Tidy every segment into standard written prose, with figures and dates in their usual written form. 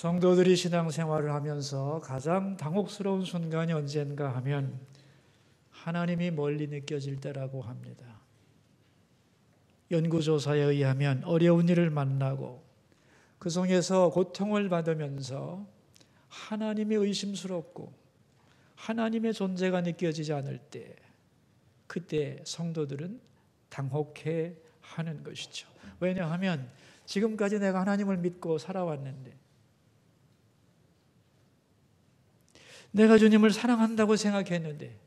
성도들이 신앙생활을 하면서 가장 당혹스러운 순간이 언젠가 하면 하나님이 멀리 느껴질 때라고 합니다. 연구조사에 의하면 어려운 일을 만나고 그 속에서 고통을 받으면서 하나님이 의심스럽고 하나님의 존재가 느껴지지 않을 때, 그때 성도들은 당혹해 하는 것이죠. 왜냐하면 지금까지 내가 하나님을 믿고 살아왔는데, 내가 주님을 사랑한다고 생각했는데,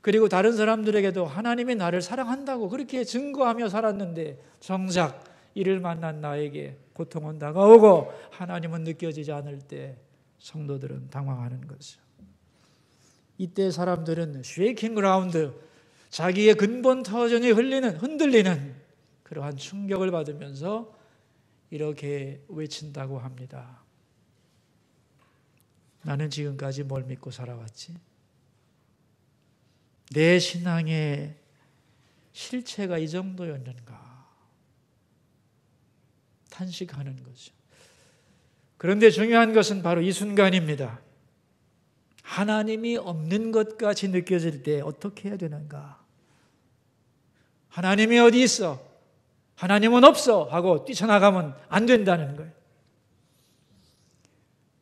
그리고 다른 사람들에게도 하나님이 나를 사랑한다고 그렇게 증거하며 살았는데, 정작 이를 만난 나에게 고통은 다가오고 하나님은 느껴지지 않을 때 성도들은 당황하는 거죠. 이때 사람들은 쉐이킹 그라운드, 자기의 근본 터전이 흔들리는 그러한 충격을 받으면서 이렇게 외친다고 합니다. 나는 지금까지 뭘 믿고 살아왔지? 내 신앙의 실체가 이 정도였는가? 탄식하는 거죠. 그런데 중요한 것은 바로 이 순간입니다. 하나님이 없는 것 같이 느껴질 때 어떻게 해야 되는가? 하나님이 어디 있어? 하나님은 없어 하고 뛰쳐나가면 안 된다는 거예요.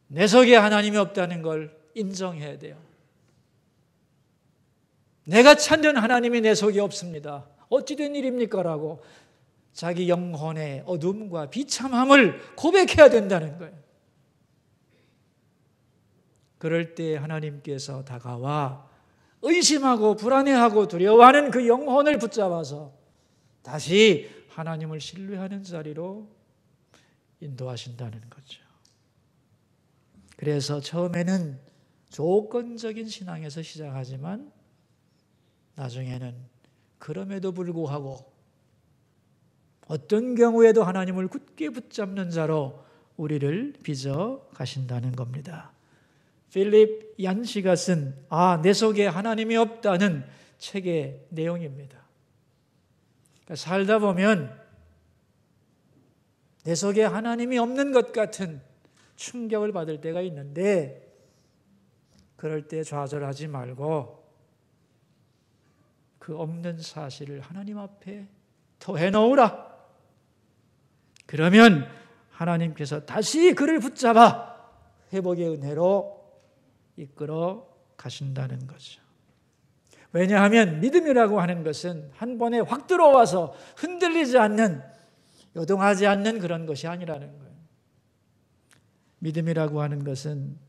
내 속에 하나님이 없다는 걸 인정해야 돼요. 내가 찾는 하나님이 내 속에 없습니다. 어찌 된 일입니까? 라고 자기 영혼의 어둠과 비참함을 고백해야 된다는 거예요. 그럴 때 하나님께서 다가와 의심하고 불안해하고 두려워하는 그 영혼을 붙잡아서 다시 하나님을 신뢰하는 자리로 인도하신다는 거죠. 그래서 처음에는 조건적인 신앙에서 시작하지만 나중에는 그럼에도 불구하고 어떤 경우에도 하나님을 굳게 붙잡는 자로 우리를 빚어 가신다는 겁니다. 필립 얀시가 쓴 내 속에 하나님이 없다는 책의 내용입니다. 그러니까 살다 보면 내 속에 하나님이 없는 것 같은 충격을 받을 때가 있는데, 그럴 때 좌절하지 말고 그 없는 사실을 하나님 앞에 토해 놓으라. 그러면 하나님께서 다시 그를 붙잡아 회복의 은혜로 이끌어 가신다는 거죠. 왜냐하면 믿음이라고 하는 것은 한 번에 확 들어와서 흔들리지 않는, 요동하지 않는 그런 것이 아니라는 거예요. 믿음이라고 하는 것은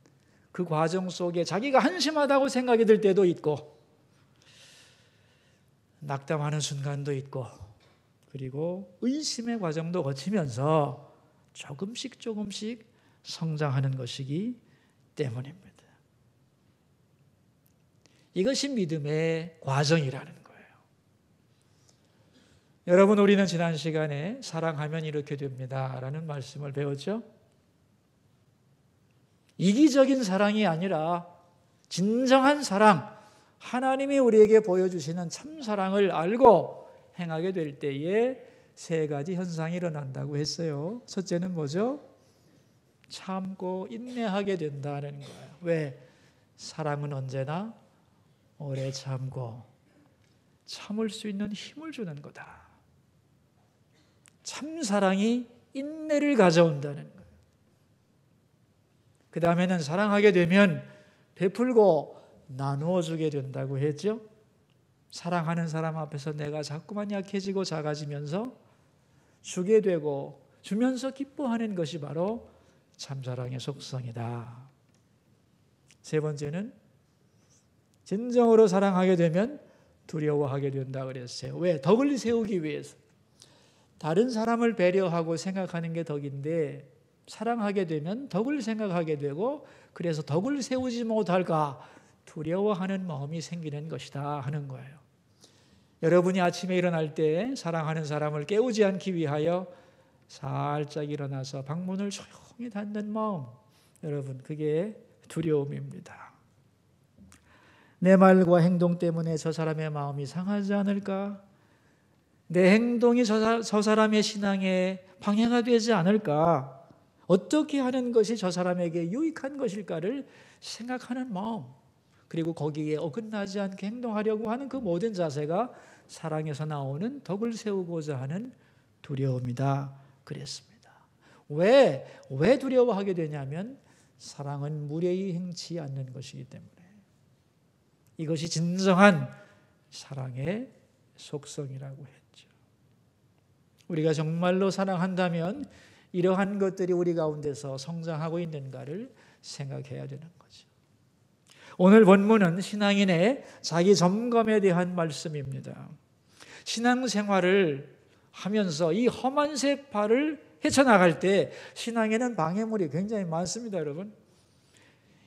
그 과정 속에 자기가 한심하다고 생각이 들 때도 있고, 낙담하는 순간도 있고, 그리고 의심의 과정도 거치면서 조금씩 성장하는 것이기 때문입니다. 이것이 믿음의 과정이라는 거예요. 여러분, 우리는 지난 시간에 사랑하면 이렇게 됩니다 라는 말씀을 배웠죠. 이기적인 사랑이 아니라 진정한 사랑, 하나님이 우리에게 보여주시는 참 사랑을 알고 행하게 될 때에 세 가지 현상이 일어난다고 했어요. 첫째는 뭐죠? 참고 인내하게 된다는 거예요. 왜? 사랑은 언제나 오래 참고 참을 수 있는 힘을 주는 거다. 참사랑이 인내를 가져온다는 거예요. 그 다음에는 사랑하게 되면 베풀고 나누어 주게 된다고 했죠. 사랑하는 사람 앞에서 내가 자꾸만 약해지고 작아지면서 주게 되고 주면서 기뻐하는 것이 바로 참사랑의 속성이다. 세 번째는 진정으로 사랑하게 되면 두려워하게 된다 그랬어요. 왜? 덕을 세우기 위해서. 다른 사람을 배려하고 생각하는 게 덕인데, 사랑하게 되면 덕을 생각하게 되고, 그래서 덕을 세우지 못할까 두려워하는 마음이 생기는 것이다 하는 거예요. 여러분이 아침에 일어날 때 사랑하는 사람을 깨우지 않기 위하여 살짝 일어나서 방문을 조용히 닫는 마음, 여러분, 그게 두려움입니다. 내 말과 행동 때문에 저 사람의 마음이 상하지 않을까? 내 행동이 저 사람의 신앙에 방해가 되지 않을까? 어떻게 하는 것이 저 사람에게 유익한 것일까를 생각하는 마음, 그리고 거기에 어긋나지 않게 행동하려고 하는 그 모든 자세가 사랑에서 나오는 덕을 세우고자 하는 두려움이다 그랬습니다. 왜 두려워하게 되냐면 사랑은 무례히 행치 않는 것이기 때문에, 이것이 진정한 사랑의 속성이라고 했죠. 우리가 정말로 사랑한다면 이러한 것들이 우리 가운데서 성장하고 있는가를 생각해야 되는 거죠. 오늘 본문은 신앙인의 자기 점검에 대한 말씀입니다. 신앙생활을 하면서 이 험한 세파를 헤쳐나갈 때 신앙에는 방해물이 굉장히 많습니다, 여러분.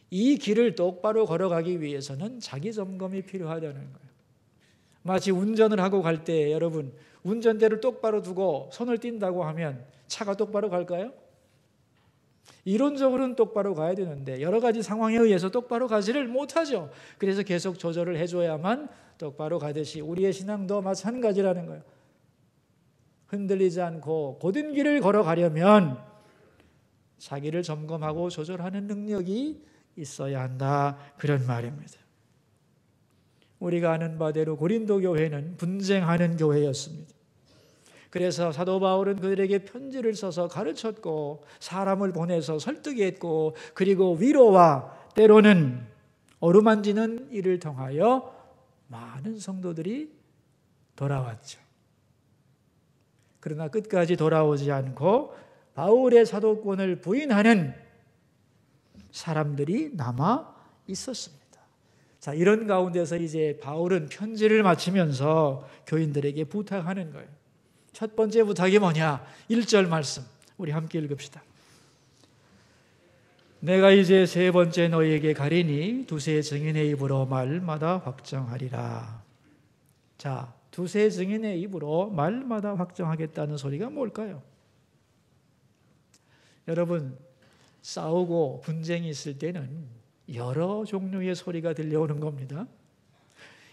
이 길을 똑바로 걸어가기 위해서는 자기 점검이 필요하다는 거예요. 마치 운전을 하고 갈 때 여러분, 운전대를 똑바로 두고 손을 띈다고 하면 차가 똑바로 갈까요? 이론적으로는 똑바로 가야 되는데 여러 가지 상황에 의해서 똑바로 가지를 못하죠. 그래서 계속 조절을 해줘야만 똑바로 가듯이 우리의 신앙도 마찬가지라는 거예요. 흔들리지 않고 곧은 길을 걸어가려면 자기를 점검하고 조절하는 능력이 있어야 한다, 그런 말입니다. 우리가 아는 바대로 고린도 교회는 분쟁하는 교회였습니다. 그래서 사도 바울은 그들에게 편지를 써서 가르쳤고 사람을 보내서 설득했고, 그리고 위로와 때로는 어루만지는 일을 통하여 많은 성도들이 돌아왔죠. 그러나 끝까지 돌아오지 않고 바울의 사도권을 부인하는 사람들이 남아 있었습니다. 자, 이런 가운데서 이제 바울은 편지를 마치면서 교인들에게 부탁하는 거예요. 첫 번째 부탁이 뭐냐? 1절 말씀 우리 함께 읽읍시다. 내가 이제 세 번째 너희에게 가리니 두세 증인의 입으로 말마다 확정하리라. 자, 두세 증인의 입으로 말마다 확정하겠다는 소리가 뭘까요? 여러분, 싸우고 분쟁이 있을 때는 여러 종류의 소리가 들려오는 겁니다.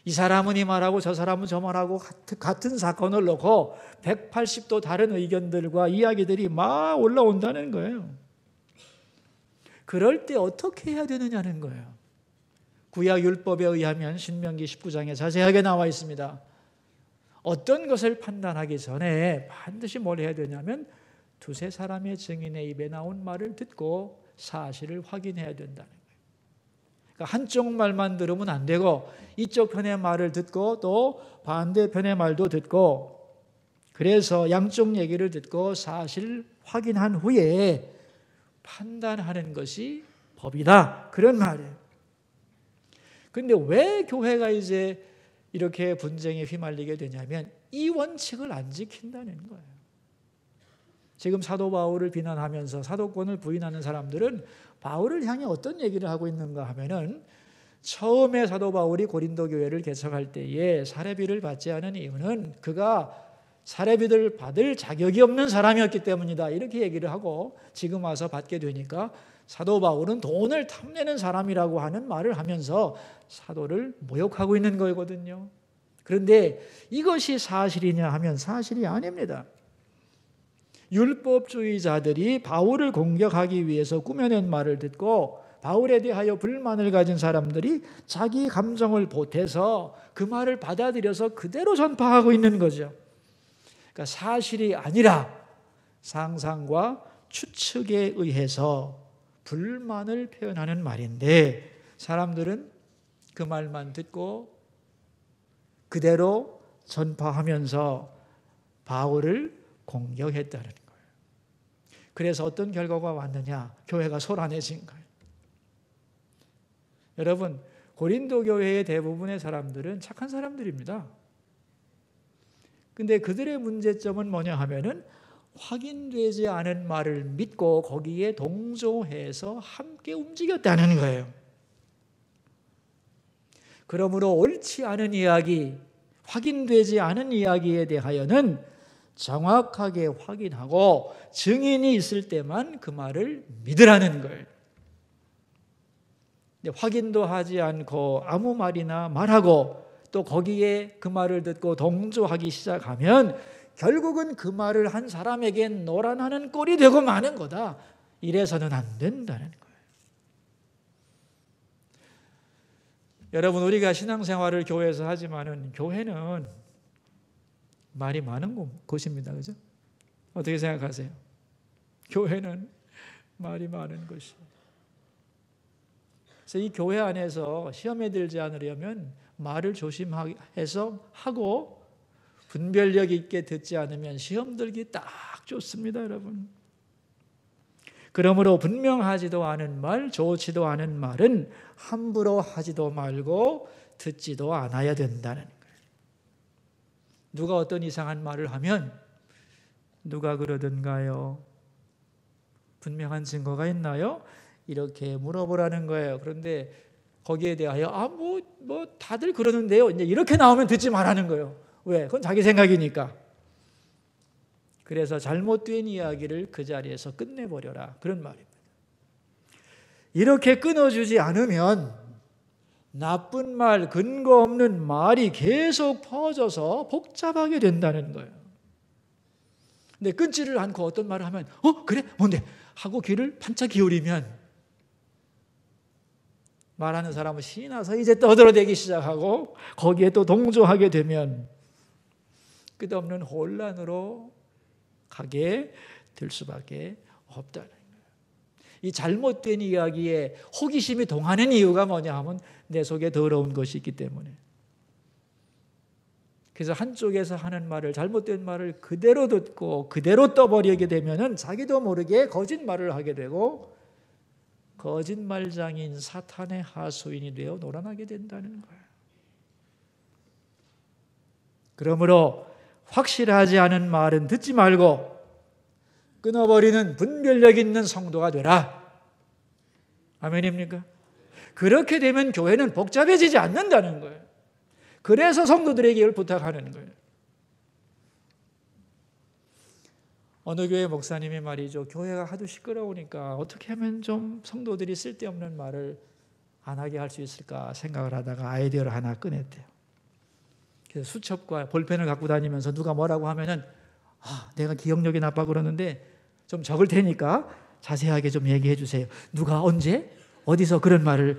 이 사람은 이 말하고 저 사람은 저 말하고 같은 사건을 놓고 180도 다른 의견들과 이야기들이 막 올라온다는 거예요. 그럴 때 어떻게 해야 되느냐는 거예요. 구약 율법에 의하면 신명기 19장에 자세하게 나와 있습니다. 어떤 것을 판단하기 전에 반드시 뭘 해야 되냐면 두세 사람의 증인의 입에 나온 말을 듣고 사실을 확인해야 된다는 거예요. 그러니까 한쪽 말만 들으면 안 되고 이쪽 편의 말을 듣고 또 반대편의 말도 듣고, 그래서 양쪽 얘기를 듣고 사실 확인한 후에 판단하는 것이 법이다, 그런 말이에요. 그런데 왜 교회가 이제 이렇게 분쟁에 휘말리게 되냐면 이 원칙을 안 지킨다는 거예요. 지금 사도 바울을 비난하면서 사도권을 부인하는 사람들은 바울을 향해 어떤 얘기를 하고 있는가 하면은, 처음에 사도 바울이 고린도 교회를 개척할 때에 사례비를 받지 않은 이유는 그가 사례비를 받을 자격이 없는 사람이었기 때문이다, 이렇게 얘기를 하고, 지금 와서 받게 되니까 사도 바울은 돈을 탐내는 사람이라고 하는 말을 하면서 사도를 모욕하고 있는 거거든요. 그런데 이것이 사실이냐 하면 사실이 아닙니다. 율법주의자들이 바울을 공격하기 위해서 꾸며낸 말을 듣고 바울에 대하여 불만을 가진 사람들이 자기 감정을 보태서 그 말을 받아들여서 그대로 전파하고 있는 거죠. 그러니까 사실이 아니라 상상과 추측에 의해서 불만을 표현하는 말인데, 사람들은 그 말만 듣고 그대로 전파하면서 바울을 공격했다는 거예요. 그래서 어떤 결과가 왔느냐? 교회가 소란해진 거예요. 여러분, 고린도 교회의 대부분의 사람들은 착한 사람들입니다. 근데 그들의 문제점은 뭐냐 하면은 확인되지 않은 말을 믿고 거기에 동조해서 함께 움직였다는 거예요. 그러므로 옳지 않은 이야기, 확인되지 않은 이야기에 대하여는 정확하게 확인하고 증인이 있을 때만 그 말을 믿으라는 거예요. 확인도 하지 않고 아무 말이나 말하고 또 거기에 그 말을 듣고 동조하기 시작하면 결국은 그 말을 한 사람에겐 노란하는 꼴이 되고 마는 거다, 이래서는 안 된다는 거예요. 여러분, 우리가 신앙생활을 교회에서 하지만은 교회는 말이 많은 곳입니다. 그죠? 어떻게 생각하세요? 교회는 말이 많은 것이에요. 그래서 이 교회 안에서 시험에 들지 않으려면 말을 조심해서 하고 분별력 있게 듣지 않으면 시험 들기 딱 좋습니다, 여러분. 그러므로 분명하지도 않은 말, 좋지도 않은 말은 함부로 하지도 말고 듣지도 않아야 된다는 거예요. 누가 어떤 이상한 말을 하면 누가 그러던가요? 분명한 증거가 있나요? 이렇게 물어보라는 거예요. 그런데 거기에 대하여 뭐 다들 그러는데요. 이제 이렇게 나오면 듣지 말라는 거예요. 왜? 그건 자기 생각이니까. 그래서 잘못된 이야기를 그 자리에서 끝내버려라. 그런 말입니다. 이렇게 끊어주지 않으면 나쁜 말, 근거 없는 말이 계속 퍼져서 복잡하게 된다는 거예요. 근데 끊지를 않고 어떤 말을 하면 그래? 뭔데? 하고 귀를 반짝 기울이면 말하는 사람은 신이 나서 이제 떠들어대기 시작하고 거기에 또 동조하게 되면 끝없는 혼란으로 가게 될 수밖에 없다는 거예요. 이 잘못된 이야기에 호기심이 동하는 이유가 뭐냐 하면 내 속에 더러운 것이 있기 때문에. 그래서 한쪽에서 하는 말을, 잘못된 말을 그대로 듣고 그대로 떠버리게 되면은 자기도 모르게 거짓말을 하게 되고 거짓말장인 사탄의 하수인이 되어 놀아나게 된다는 거예요. 그러므로 확실하지 않은 말은 듣지 말고 끊어버리는 분별력 있는 성도가 되라. 아멘입니까? 그렇게 되면 교회는 복잡해지지 않는다는 거예요. 그래서 성도들에게 이걸 부탁하는 거예요. 어느 교회 목사님이 말이죠. 교회가 하도 시끄러우니까 어떻게 하면 좀 성도들이 쓸데없는 말을 안 하게 할 수 있을까 생각을 하다가 아이디어를 하나 꺼냈대요. 그래서 수첩과 볼펜을 갖고 다니면서 누가 뭐라고 하면은 내가 기억력이 나빠 그러는데 좀 적을 테니까 자세하게 좀 얘기해 주세요. 누가 언제 어디서 그런 말을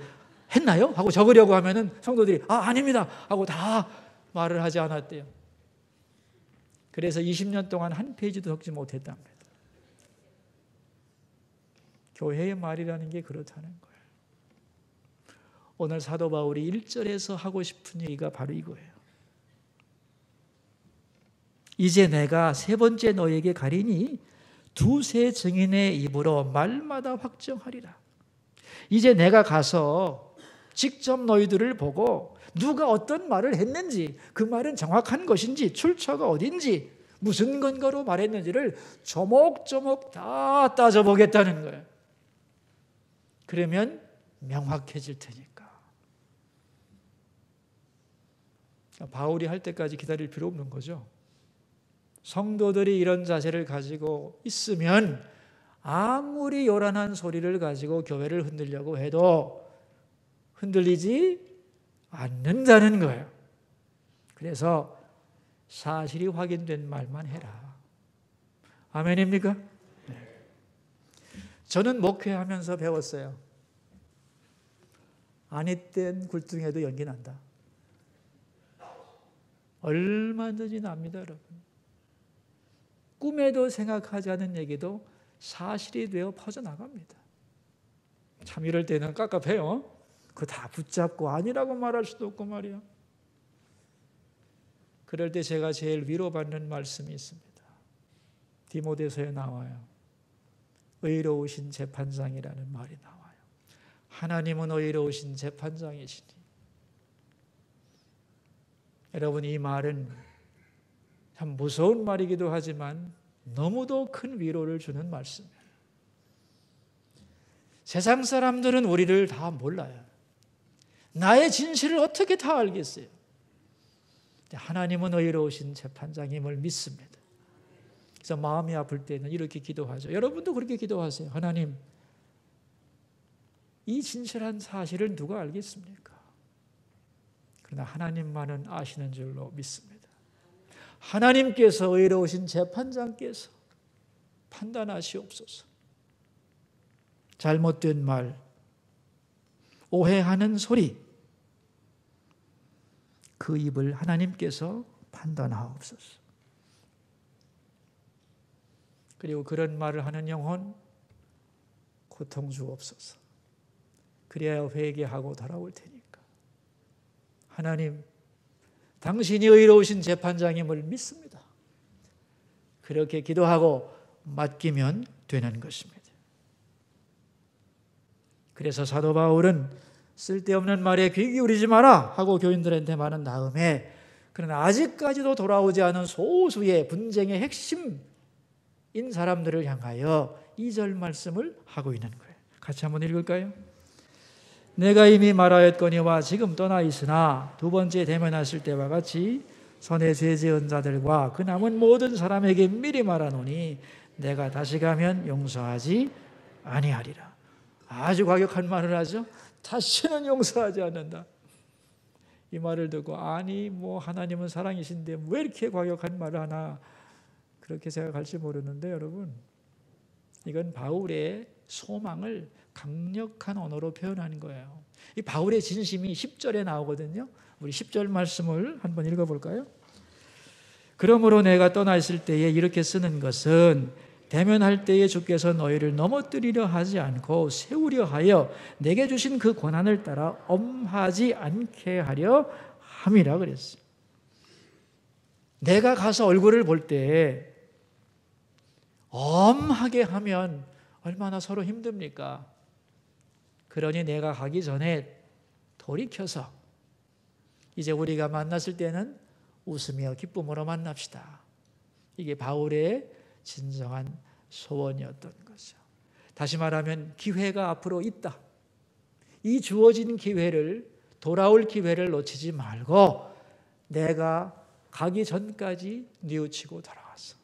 했나요? 하고 적으려고 하면은 성도들이 아닙니다 하고 다 말을 하지 않았대요. 그래서 20년 동안 한 페이지도 적지 못했답니다. 교회의 말이라는 게 그렇다는 거예요. 오늘 사도 바울이 1절에서 하고 싶은 얘기가 바로 이거예요. 이제 내가 세 번째 너에게 가리니 두세 증인의 입으로 말마다 확정하리라. 이제 내가 가서 직접 너희들을 보고 누가 어떤 말을 했는지, 그 말은 정확한 것인지, 출처가 어딘지, 무슨 근거로 말했는지를 조목조목 다 따져보겠다는 거예요. 그러면 명확해질 테니까. 바울이 할 때까지 기다릴 필요 없는 거죠. 성도들이 이런 자세를 가지고 있으면 아무리 요란한 소리를 가지고 교회를 흔들려고 해도 흔들리지 않는다는 거예요. 그래서 사실이 확인된 말만 해라. 아멘입니까? 네. 저는 목회하면서 배웠어요. 아니땐 굴뚱에도 연기 난다. 얼마든지 납니다, 여러분. 꿈에도 생각하지 않은 얘기도 사실이 되어 퍼져나갑니다. 참 이럴 때는 깝깝해요. 그거 다 붙잡고 아니라고 말할 수도 없고 말이야. 그럴 때 제가 제일 위로받는 말씀이 있습니다. 디모데서에 나와요. 의로우신 재판장이라는 말이 나와요. 하나님은 의로우신 재판장이시니. 여러분, 이 말은 참 무서운 말이기도 하지만 너무도 큰 위로를 주는 말씀이에요. 세상 사람들은 우리를 다 몰라요. 나의 진실을 어떻게 다 알겠어요? 하나님은 의로우신 재판장임을 믿습니다. 그래서 마음이 아플 때는 이렇게 기도하죠. 여러분도 그렇게 기도하세요. 하나님, 이 진실한 사실을 누가 알겠습니까? 그러나 하나님만은 아시는 줄로 믿습니다. 하나님께서 의로우신 재판장께서 판단하시옵소서. 잘못된 말, 오해하는 소리, 그 입을 하나님께서 판단하옵소서. 그리고 그런 말을 하는 영혼 고통 주옵소서. 그래야 회개하고 돌아올 테니까. 하나님, 당신이 의로우신 재판장임을 믿습니다. 그렇게 기도하고 맡기면 되는 것입니다. 그래서 사도 바울은 쓸데없는 말에 귀 기울이지 마라 하고 교인들한테 말한 다음에, 그러나 아직까지도 돌아오지 않은 소수의 분쟁의 핵심인 사람들을 향하여 2절 말씀을 하고 있는 거예요. 같이 한번 읽을까요? 내가 이미 말하였거니와 지금 떠나 있으나 두 번째 대면하실 때와 같이 선의 죄 지은 자들과 그 남은 모든 사람에게 미리 말하노니 내가 다시 가면 용서하지 아니하리라. 아주 과격한 말을 하죠. 다시는 용서하지 않는다. 이 말을 듣고 아니 하나님은 사랑이신데 왜 이렇게 과격한 말을 하나 그렇게 생각할지 모르는데, 여러분, 이건 바울의 소망을 강력한 언어로 표현하는 거예요. 이 바울의 진심이 10절에 나오거든요. 우리 10절 말씀을 한번 읽어볼까요? 그러므로 내가 떠나 있을 때에 이렇게 쓰는 것은 대면할 때에 주께서 너희를 넘어뜨리려 하지 않고 세우려 하여 내게 주신 그 권한을 따라 엄하지 않게 하려 함이라 그랬어요. 내가 가서 얼굴을 볼 때 엄하게 하면 얼마나 서로 힘듭니까? 그러니 내가 가기 전에 돌이켜서 이제 우리가 만났을 때는 웃으며 기쁨으로 만납시다. 이게 바울의 진정한 소원이었던 거죠. 다시 말하면 기회가 앞으로 있다. 이 주어진 기회를, 돌아올 기회를 놓치지 말고 내가 가기 전까지 뉘우치고 돌아와서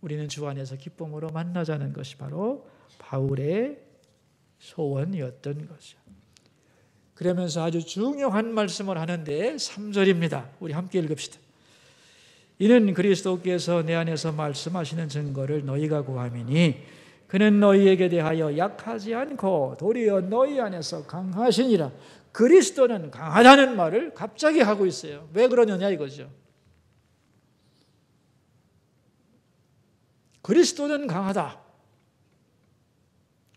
우리는 주 안에서 기쁨으로 만나자는 것이 바로 바울의 소원이었던 거죠. 그러면서 아주 중요한 말씀을 하는데 3절입니다. 우리 함께 읽읍시다. 이는 그리스도께서 내 안에서 말씀하시는 증거를 너희가 구함이니 그는 너희에게 대하여 약하지 않고 도리어 너희 안에서 강하시니라. 그리스도는 강하다는 말을 갑자기 하고 있어요. 왜 그러느냐 이거죠. 그리스도는 강하다.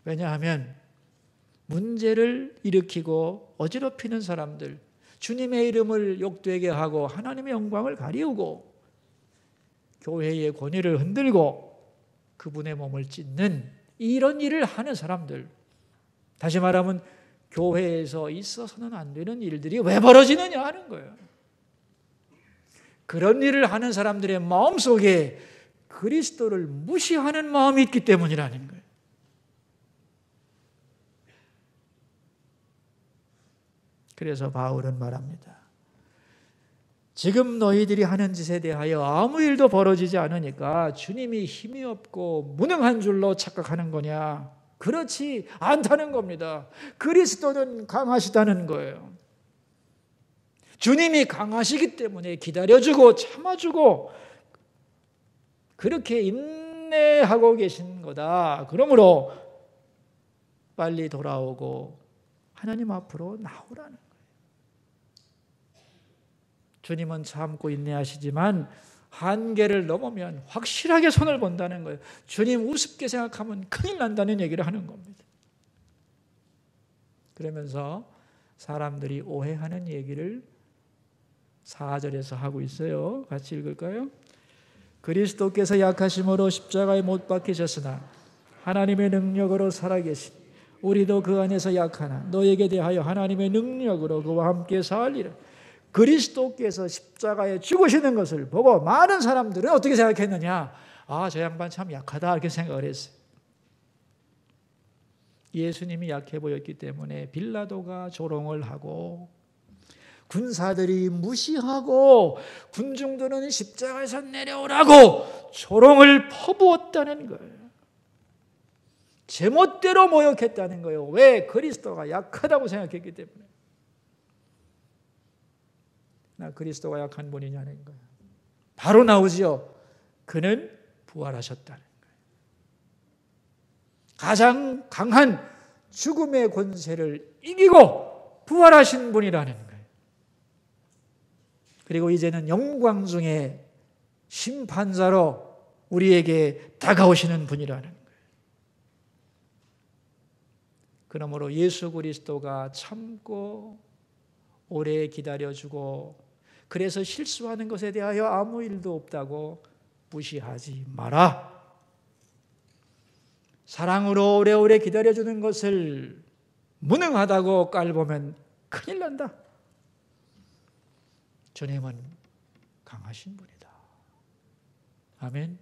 왜냐하면 문제를 일으키고 어지럽히는 사람들, 주님의 이름을 욕되게 하고 하나님의 영광을 가리우고 교회의 권위를 흔들고 그분의 몸을 찢는 이런 일을 하는 사람들, 다시 말하면 교회에서 있어서는 안 되는 일들이 왜 벌어지느냐 하는 거예요. 그런 일을 하는 사람들의 마음속에 그리스도를 무시하는 마음이 있기 때문이라는 거예요. 그래서 바울은 말합니다. 지금 너희들이 하는 짓에 대하여 아무 일도 벌어지지 않으니까 주님이 힘이 없고 무능한 줄로 착각하는 거냐? 그렇지 않다는 겁니다. 그리스도는 강하시다는 거예요. 주님이 강하시기 때문에 기다려주고 참아주고 그렇게 인내하고 계신 거다. 그러므로 빨리 돌아오고 하나님 앞으로 나오라는 거예요. 주님은 참고 인내하시지만 한계를 넘으면 확실하게 손을 본다는 거예요. 주님 우습게 생각하면 큰일 난다는 얘기를 하는 겁니다. 그러면서 사람들이 오해하는 얘기를 4절에서 하고 있어요. 같이 읽을까요? 그리스도께서 약하심으로 십자가에 못 박히셨으나 하나님의 능력으로 살아계신 우리도 그 안에서 약하나 너에게 대하여 하나님의 능력으로 그와 함께 살리라. 그리스도께서 십자가에 죽으시는 것을 보고 많은 사람들은 어떻게 생각했느냐? 아, 저 양반 참 약하다 이렇게 생각을 했어요. 예수님이 약해 보였기 때문에 빌라도가 조롱을 하고 군사들이 무시하고 군중들은 십자가에서 내려오라고 조롱을 퍼부었다는 거예요. 제멋대로 모욕했다는 거예요. 왜? 그리스도가 약하다고 생각했기 때문에. 나 그리스도가 약한 분이냐는 거예요. 바로 나오지요. 그는 부활하셨다는 거예요. 가장 강한 죽음의 권세를 이기고 부활하신 분이라는 거예요. 그리고 이제는 영광 중에 심판자로 우리에게 다가오시는 분이라는 거예요. 그러므로 예수 그리스도가 참고 오래 기다려주고 그래서 실수하는 것에 대하여 아무 일도 없다고 무시하지 마라. 사랑으로 오래오래 기다려주는 것을 무능하다고 깔보면 큰일 난다. 주님은 강하신 분이다. 아멘.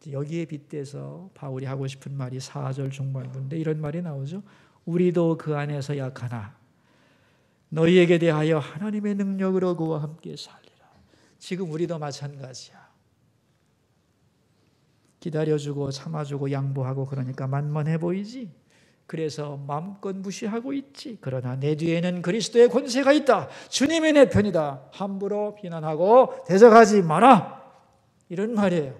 여기에 빗대서 바울이 하고 싶은 말이 4절 중반부인데 이런 말이 나오죠. 우리도 그 안에서 약하나 너희에게 대하여 하나님의 능력으로 그와 함께 살리라. 지금 우리도 마찬가지야. 기다려주고 참아주고 양보하고 그러니까 만만해 보이지. 그래서 마음껏 무시하고 있지. 그러나 내 뒤에는 그리스도의 권세가 있다. 주님이 내 편이다. 함부로 비난하고 대적하지 마라. 이런 말이에요.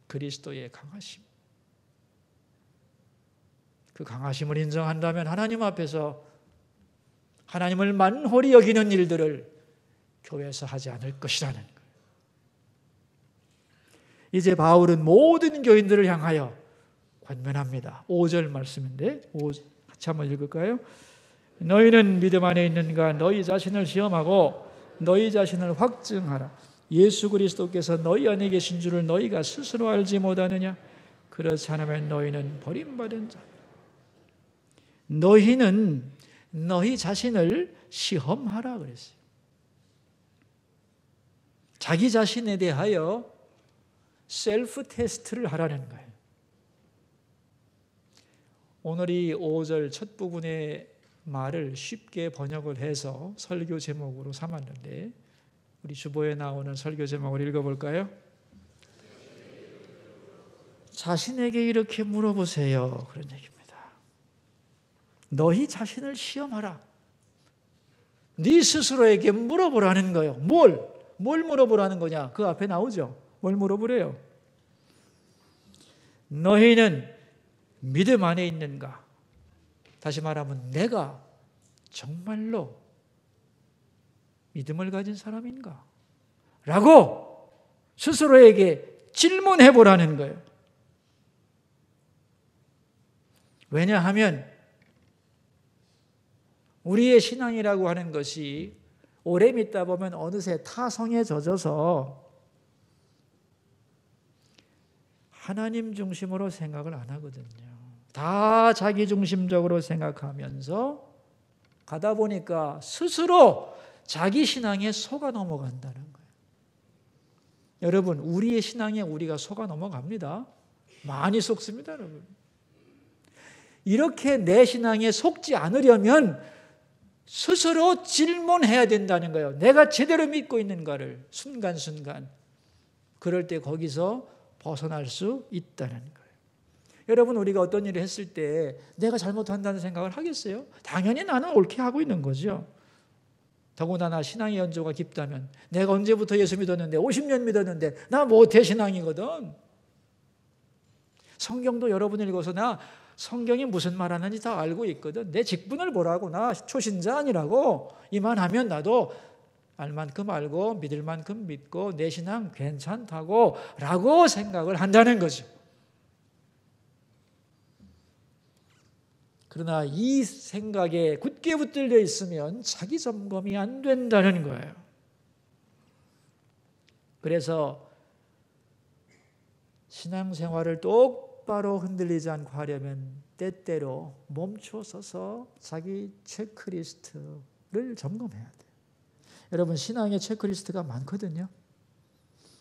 그리스도의 강하심. 그 강하심을 인정한다면 하나님 앞에서 하나님을 만홀히 여기는 일들을 교회에서 하지 않을 것이라는 거예요. 이제 바울은 모든 교인들을 향하여 권면합니다. 5절 말씀인데 같이 한번 읽을까요? 너희는 믿음 안에 있는가? 너희 자신을 시험하고 너희 자신을 확증하라. 예수 그리스도께서 너희 안에 계신 줄을 너희가 스스로 알지 못하느냐? 그렇지 않으면 너희는 버림받은 자. 너희는 너희 자신을 시험하라 그랬어요. 자기 자신에 대하여 셀프 테스트를 하라는 거예요. 오늘 이 5절 첫 부분의 말을 쉽게 번역을 해서 설교 제목으로 삼았는데 우리 주보에 나오는 설교 제목을 읽어볼까요? 자신에게 이렇게 물어보세요. 그런 얘기입니다. 너희 자신을 시험하라. 네 스스로에게 물어보라는 거예요. 뭘 물어보라는 거냐? 그 앞에 나오죠. 뭘 물어보래요? 너희는 믿음 안에 있는가? 다시 말하면 내가 정말로 믿음을 가진 사람인가? 라고 스스로에게 질문해 보라는 거예요. 왜냐하면 우리의 신앙이라고 하는 것이 오래 믿다 보면 어느새 타성에 젖어서 하나님 중심으로 생각을 안 하거든요. 다 자기 중심적으로 생각하면서 가다 보니까 스스로 자기 신앙에 속아 넘어간다는 거예요. 여러분, 우리의 신앙에 우리가 속아 넘어갑니다. 많이 속습니다, 여러분. 이렇게 내 신앙에 속지 않으려면 스스로 질문해야 된다는 거예요. 내가 제대로 믿고 있는가를 순간순간. 그럴 때 거기서 벗어날 수 있다는 거예요. 여러분, 우리가 어떤 일을 했을 때 내가 잘못한다는 생각을 하겠어요? 당연히 나는 옳게 하고 있는 거죠. 더군다나 신앙의 연조가 깊다면 내가 언제부터 예수 믿었는데 50년 믿었는데 나 모태 신앙이거든. 성경도 여러분 읽어서 나 성경이 무슨 말하는지 다 알고 있거든. 내 직분을 보라고. 나 초신자 아니라고. 이만하면 나도 알 만큼 알고 믿을 만큼 믿고 내 신앙 괜찮다고 라고 생각을 한다는 거죠. 그러나 이 생각에 굳게 붙들려 있으면 자기 점검이 안 된다는 거예요. 그래서 신앙생활을 똑바로 흔들리지 않고 하려면 때때로 멈춰서서 자기 체크리스트를 점검해야 돼요. 여러분, 신앙의 체크리스트가 많거든요.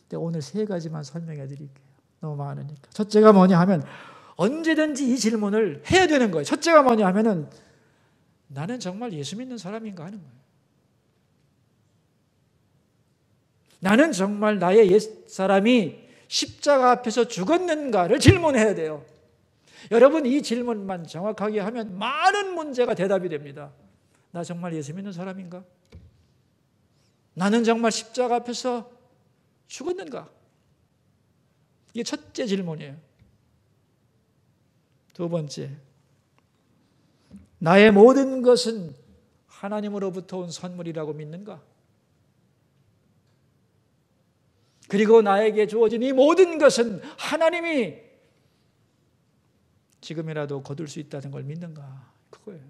근데 오늘 3가지만 설명해 드릴게요. 너무 많으니까. 첫째가 뭐냐 하면 언제든지 이 질문을 해야 되는 거예요. 첫째가 뭐냐 하면은 나는 정말 예수 믿는 사람인가 하는 거예요. 나는 정말 나의 옛사람이 십자가 앞에서 죽었는가를 질문해야 돼요. 여러분, 이 질문만 정확하게 하면 많은 문제가 대답이 됩니다. 나 정말 예수 믿는 사람인가? 나는 정말 십자가 앞에서 죽었는가? 이게 첫째 질문이에요. 두 번째, 나의 모든 것은 하나님으로부터 온 선물이라고 믿는가? 그리고 나에게 주어진 이 모든 것은 하나님이 지금이라도 거둘 수 있다는 걸 믿는가? 그거예요.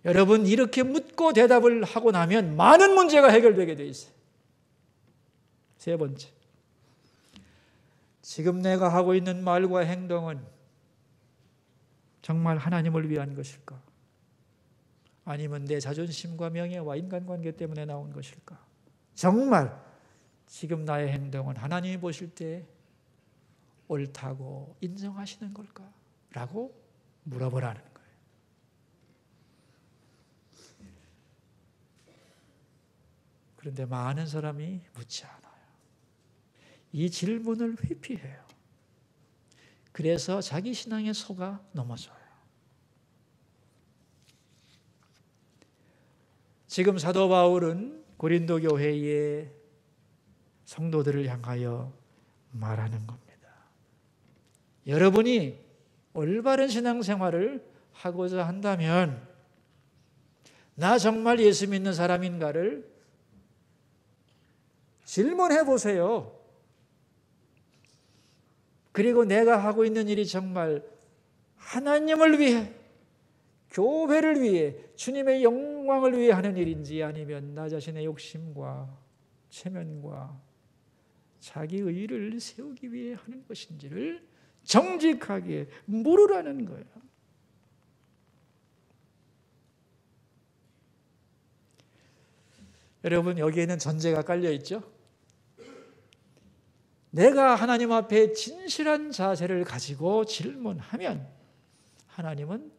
여러분, 이렇게 묻고 대답을 하고 나면 많은 문제가 해결되게 돼 있어요. 세 번째, 지금 내가 하고 있는 말과 행동은 정말 하나님을 위한 것일까? 아니면 내 자존심과 명예와 인간관계 때문에 나온 것일까? 정말 지금 나의 행동은 하나님이 보실 때 옳다고 인정하시는 걸까? 라고 물어보라는 거예요. 그런데 많은 사람이 묻지 않아요. 이 질문을 회피해요. 그래서 자기 신앙의 속아 넘어져요. 지금 사도 바울은 고린도 교회의 성도들을 향하여 말하는 겁니다. 여러분이 올바른 신앙생활을 하고자 한다면 나 정말 예수 믿는 사람인가를 질문해 보세요. 그리고 내가 하고 있는 일이 정말 하나님을 위해, 교회를 위해, 주님의 영광을 위해 하는 일인지 아니면 나 자신의 욕심과 체면과 자기 의의를 세우기 위해 하는 것인지를 정직하게 물으라는 거예요. 여러분, 여기에는 전제가 깔려 있죠? 내가 하나님 앞에 진실한 자세를 가지고 질문하면 하나님은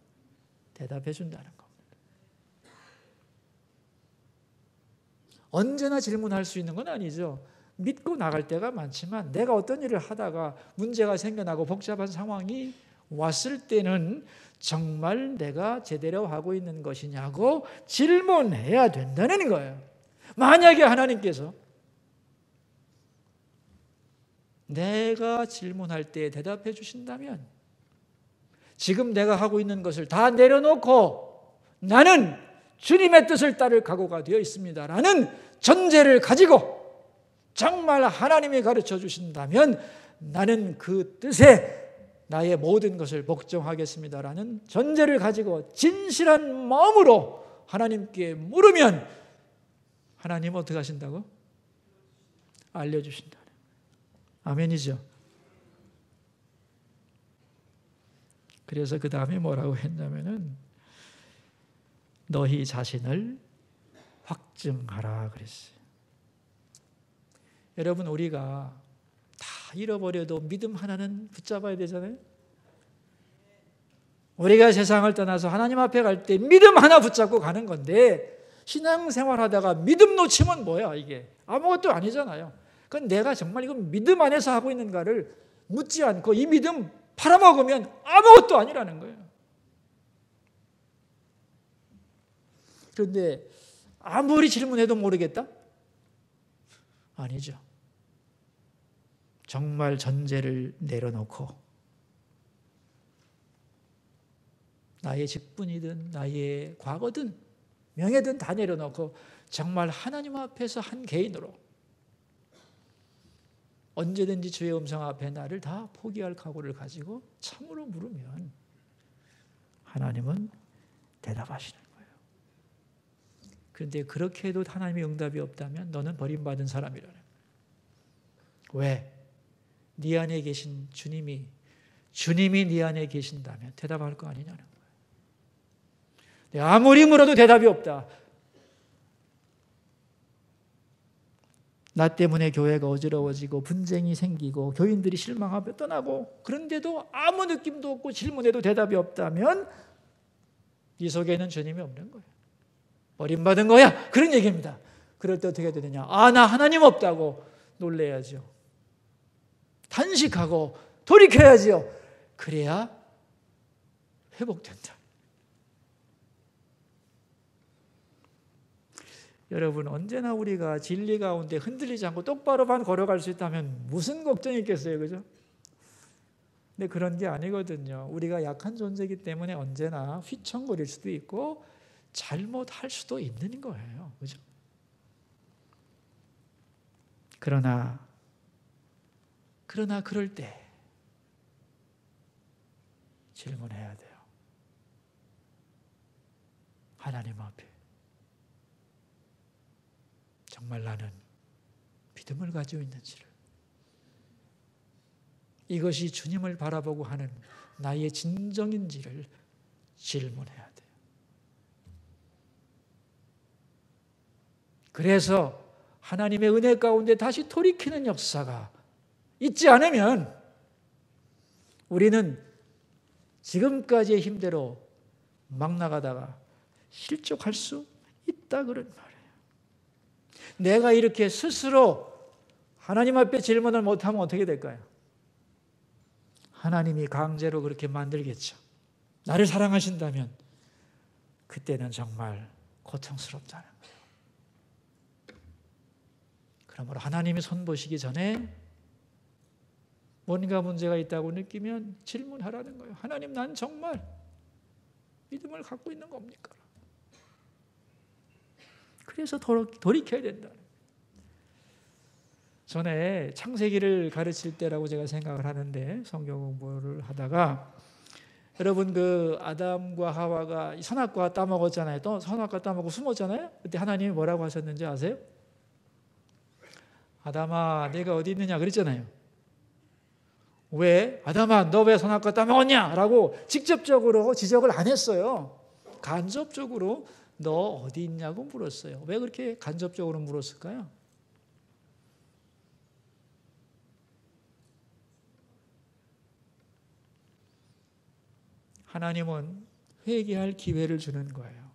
대답해 준다는 겁니다. 언제나 질문할 수 있는 건 아니죠. 믿고 나갈 때가 많지만 내가 어떤 일을 하다가 문제가 생겨나고 복잡한 상황이 왔을 때는 정말 내가 제대로 하고 있는 것이냐고 질문해야 된다는 거예요. 만약에 하나님께서 내가 질문할 때 대답해 주신다면 지금 내가 하고 있는 것을 다 내려놓고 나는 주님의 뜻을 따를 각오가 되어 있습니다라는 전제를 가지고 정말 하나님이 가르쳐 주신다면 나는 그 뜻에 나의 모든 것을 복종하겠습니다라는 전제를 가지고 진실한 마음으로 하나님께 물으면 하나님 어떻게 하신다고? 알려주신다. 아멘이죠. 그래서 그 다음에 뭐라고 했냐면은 너희 자신을 확증하라 그랬어요. 여러분, 우리가 다 잃어버려도 믿음 하나는 붙잡아야 되잖아요. 우리가 세상을 떠나서 하나님 앞에 갈 때 믿음 하나 붙잡고 가는 건데 신앙생활 하다가 믿음 놓치면 뭐야 이게? 아무것도 아니잖아요. 그건 내가 정말 이건 믿음 안에서 하고 있는가를 묻지 않고 이 믿음 팔아먹으면 아무것도 아니라는 거예요. 그런데 아무리 질문해도 모르겠다? 아니죠. 정말 전제를 내려놓고 나의 직분이든 나의 과거든 명예든 다 내려놓고 정말 하나님 앞에서 한 개인으로 언제든지 주의 음성 앞에 나를 다 포기할 각오를 가지고 참으로 물으면 하나님은 대답하시는 거예요. 그런데 그렇게 해도 하나님의 응답이 없다면 너는 버림받은 사람이라는 거예요. 왜? 네 안에 계신 주님이 네 안에 계신다면 대답할 거 아니냐는 거예요. 아무리 물어도 대답이 없다. 나 때문에 교회가 어지러워지고 분쟁이 생기고 교인들이 실망하며 떠나고 그런데도 아무 느낌도 없고 질문해도 대답이 없다면 이 속에는 주님이 없는 거예요. 버림받은 거야. 그런 얘기입니다. 그럴 때 어떻게 되느냐. 나 하나님 없다고 놀래야죠. 단식하고 돌이켜야죠. 그래야 회복된다. 여러분, 언제나 우리가 진리 가운데 흔들리지 않고 똑바로만 걸어갈 수 있다면 무슨 걱정이 있겠어요, 그죠? 근데 그런 게 아니거든요. 우리가 약한 존재이기 때문에 언제나 휘청거릴 수도 있고 잘못할 수도 있는 거예요, 그죠? 그러나 그럴 때 질문해야 돼요. 하나님 앞에 정말 나는 믿음을 가지고 있는지를, 이것이 주님을 바라보고 하는 나의 진정인지를 질문해야 돼요. 그래서 하나님의 은혜 가운데 다시 돌이키는 역사가 있지 않으면 우리는 지금까지의 힘대로 막 나가다가 실족할 수 있다 그런 말이에요. 내가 이렇게 스스로 하나님 앞에 질문을 못하면 어떻게 될까요? 하나님이 강제로 그렇게 만들겠죠. 나를 사랑하신다면 그때는 정말 고통스럽다는 거예요. 그러므로 하나님이 손보시기 전에 뭔가 문제가 있다고 느끼면 질문하라는 거예요. 하나님, 난 정말 믿음을 갖고 있는 겁니까? 그래서 돌이켜야 된다. 전에 창세기를 가르칠 때라고 제가 생각을 하는데, 성경 공부를 하다가 여러분, 그 아담과 하와가 선악과 따먹었잖아요. 또 선악과 따먹고 숨었잖아요. 그때 하나님이 뭐라고 하셨는지 아세요? 아담아, 내가 어디 있느냐 그랬잖아요. 왜? 아담아, 너 왜 선악과 따먹었냐? 라고 직접적으로 지적을 안 했어요. 간접적으로 너 어디 있냐고 물었어요. 왜 그렇게 간접적으로 물었을까요? 하나님은 회개할 기회를 주는 거예요.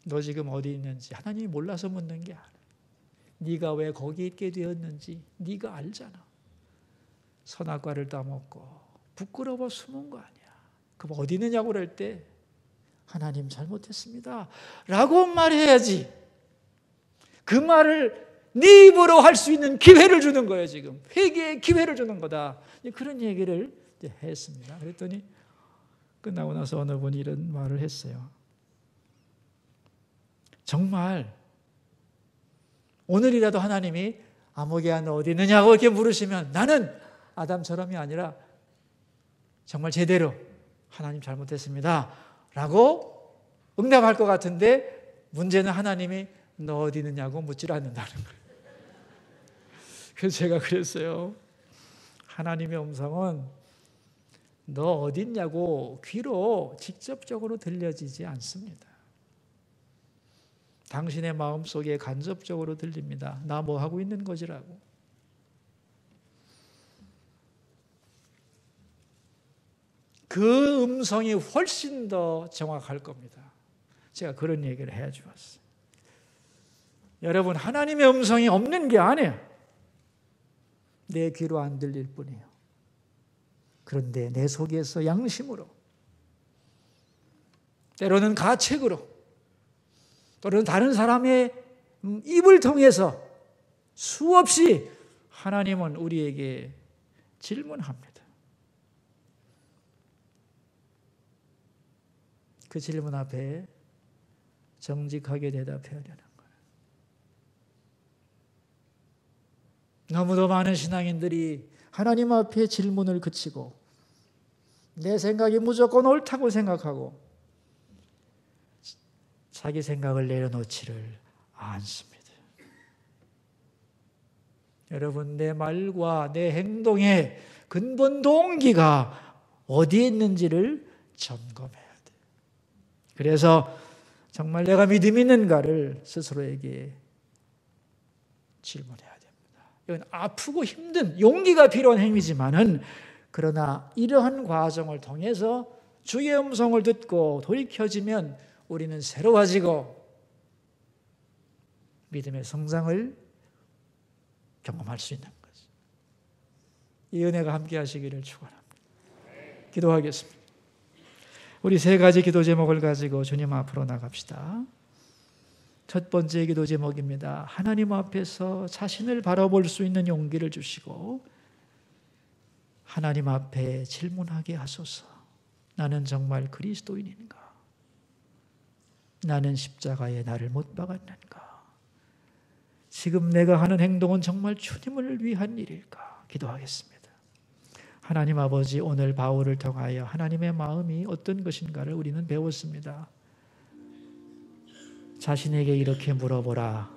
너 지금 어디 있는지 하나님이 몰라서 묻는 게 아니야. 네가 왜 거기 있게 되었는지 네가 알잖아. 선악과를 따먹고 부끄러워 숨은 거 아니야. 그럼 어디 있느냐고 그럴 때 하나님 잘못했습니다 라고 말해야지. 그 말을 네 입으로 할 수 있는 기회를 주는 거예요. 지금 회개의 기회를 주는 거다. 그런 얘기를 했습니다. 그랬더니 끝나고 나서 어느 분이 이런 말을 했어요. 정말 오늘이라도 하나님이 아모개야 너 어디 있느냐고 이렇게 물으시면 나는 아담처럼이 아니라 정말 제대로 하나님 잘못했습니다 라고 응답할 것 같은데, 문제는 하나님이 너 어디 있느냐고 묻질 않는다는 거예요. 그래서 제가 그랬어요. 하나님의 음성은 너 어디 있냐고 귀로 직접적으로 들려지지 않습니다. 당신의 마음속에 간접적으로 들립니다. 나 뭐 하고 있는 거지라고. 그 음성이 훨씬 더 정확할 겁니다. 제가 그런 얘기를 해주었어요. 여러분, 하나님의 음성이 없는 게 아니에요. 내 귀로 안 들릴 뿐이에요. 그런데 내 속에서 양심으로, 때로는 가책으로, 또는 다른 사람의 입을 통해서 수없이 하나님은 우리에게 질문합니다. 그 질문 앞에 정직하게 대답해야 되는 거예요. 너무도 많은 신앙인들이 하나님 앞에 질문을 그치고 내 생각이 무조건 옳다고 생각하고 자기 생각을 내려놓지를 않습니다. 여러분, 내 말과 내 행동의 근본 동기가 어디에 있는지를 점검해야 돼요. 그래서 정말 내가 믿음이 있는가를 스스로에게 질문해야 됩니다. 이건 아프고 힘든 용기가 필요한 행위지만은, 그러나 이러한 과정을 통해서 주의 음성을 듣고 돌이켜지면 우리는 새로워지고 믿음의 성장을 경험할 수 있는 거죠. 이 은혜가 함께 하시기를 축원합니다. 기도하겠습니다. 우리 세 가지 기도 제목을 가지고 주님 앞으로 나갑시다. 첫 번째 기도 제목입니다. 하나님 앞에서 자신을 바라볼 수 있는 용기를 주시고 하나님 앞에 질문하게 하소서. 나는 정말 그리스도인인가? 나는 십자가에 나를 못 박았는가? 지금 내가 하는 행동은 정말 주님을 위한 일일까? 기도하겠습니다. 하나님 아버지, 오늘 바울을 통하여 하나님의 마음이 어떤 것인가를 우리는 배웠습니다. 자신에게 이렇게 물어보라.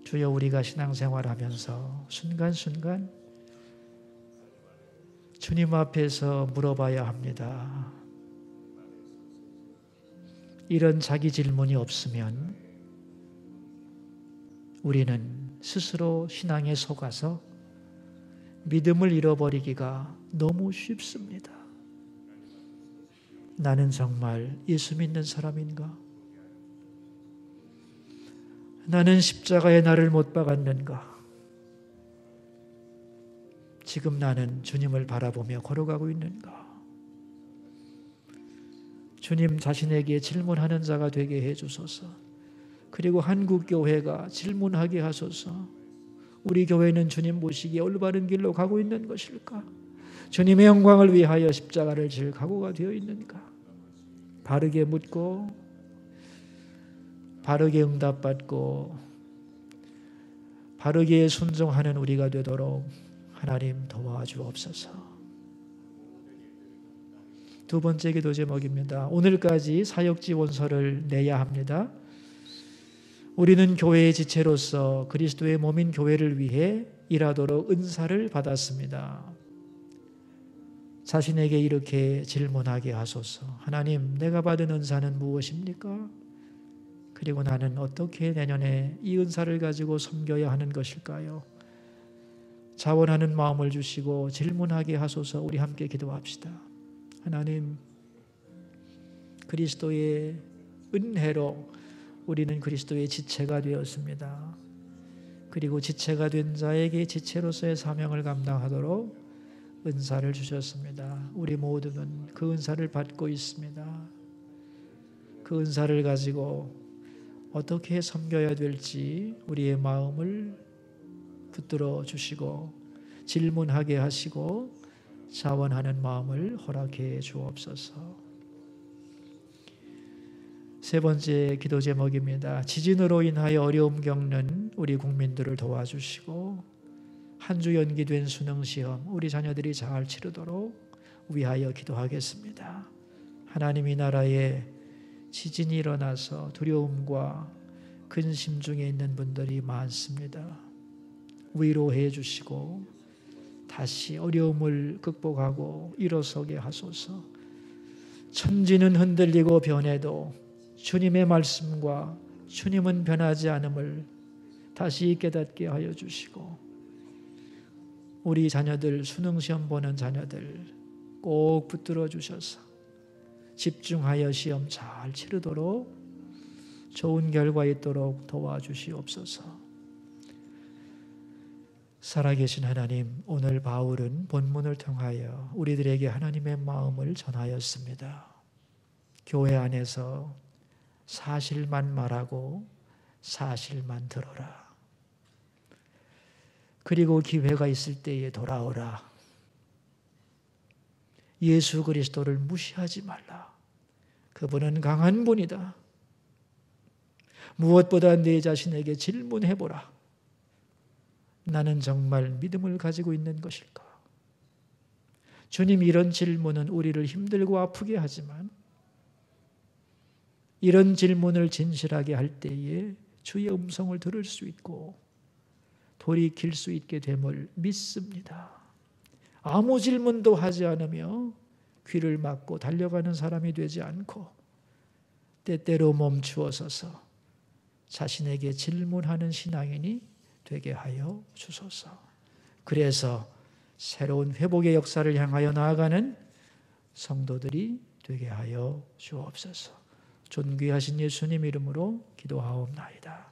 주여, 우리가 신앙생활하면서 순간순간 주님 앞에서 물어봐야 합니다. 이런 자기 질문이 없으면 우리는 스스로 신앙에 속아서 믿음을 잃어버리기가 너무 쉽습니다. 나는 정말 예수 믿는 사람인가? 나는 십자가에 나를 못 박았는가? 지금 나는 주님을 바라보며 걸어가고 있는가? 주님, 자신에게 질문하는 자가 되게 해주소서. 그리고 한국교회가 질문하게 하소서. 우리 교회는 주님 보시기에 올바른 길로 가고 있는 것일까? 주님의 영광을 위하여 십자가를 질 각오가 되어 있는가? 바르게 묻고 바르게 응답받고 바르게 순종하는 우리가 되도록 하나님 도와주옵소서. 두 번째 기도 제목입니다. 오늘까지 사역지원서를 내야 합니다. 우리는 교회의 지체로서 그리스도의 몸인 교회를 위해 일하도록 은사를 받았습니다. 자신에게 이렇게 질문하게 하소서. 하나님, 내가 받은 은사는 무엇입니까? 그리고 나는 어떻게 내년에 이 은사를 가지고 섬겨야 하는 것일까요? 자원하는 마음을 주시고 질문하게 하소서. 우리 함께 기도합시다. 하나님, 그리스도의 은혜로 우리는 그리스도의 지체가 되었습니다. 그리고 지체가 된 자에게 지체로서의 사명을 감당하도록 은사를 주셨습니다. 우리 모두는 그 은사를 받고 있습니다. 그 은사를 가지고 어떻게 섬겨야 될지 우리의 마음을 붙들어 주시고 질문하게 하시고 자원하는 마음을 허락해 주옵소서. 세 번째 기도 제목입니다. 지진으로 인하여 어려움 겪는 우리 국민들을 도와주시고 한 주 연기된 수능시험 우리 자녀들이 잘 치르도록 위하여 기도하겠습니다. 하나님, 이 나라에 지진이 일어나서 두려움과 근심 중에 있는 분들이 많습니다. 위로해 주시고 다시 어려움을 극복하고 일어서게 하소서. 천지는 흔들리고 변해도 주님의 말씀과 주님은 변하지 않음을 다시 깨닫게 하여 주시고 우리 자녀들, 수능시험 보는 자녀들 꼭 붙들어 주셔서 집중하여 시험 잘 치르도록 좋은 결과 있도록 도와주시옵소서. 살아계신 하나님, 오늘 바울은 본문을 통하여 우리들에게 하나님의 마음을 전하였습니다. 교회 안에서 사실만 말하고 사실만 들어라. 그리고 기회가 있을 때에 돌아오라. 예수 그리스도를 무시하지 말라. 그분은 강한 분이다. 무엇보다 내 자신에게 질문해보라. 나는 정말 믿음을 가지고 있는 것일까? 주님, 이런 질문은 우리를 힘들고 아프게 하지만 이런 질문을 진실하게 할 때에 주의 음성을 들을 수 있고 돌이킬 수 있게 됨을 믿습니다. 아무 질문도 하지 않으며 귀를 막고 달려가는 사람이 되지 않고 때때로 멈추어서서 자신에게 질문하는 신앙인이 되게 하여 주소서. 그래서 새로운 회복의 역사를 향하여 나아가는 성도들이 되게 하여 주옵소서. 존귀하신 예수님 이름으로 기도하옵나이다.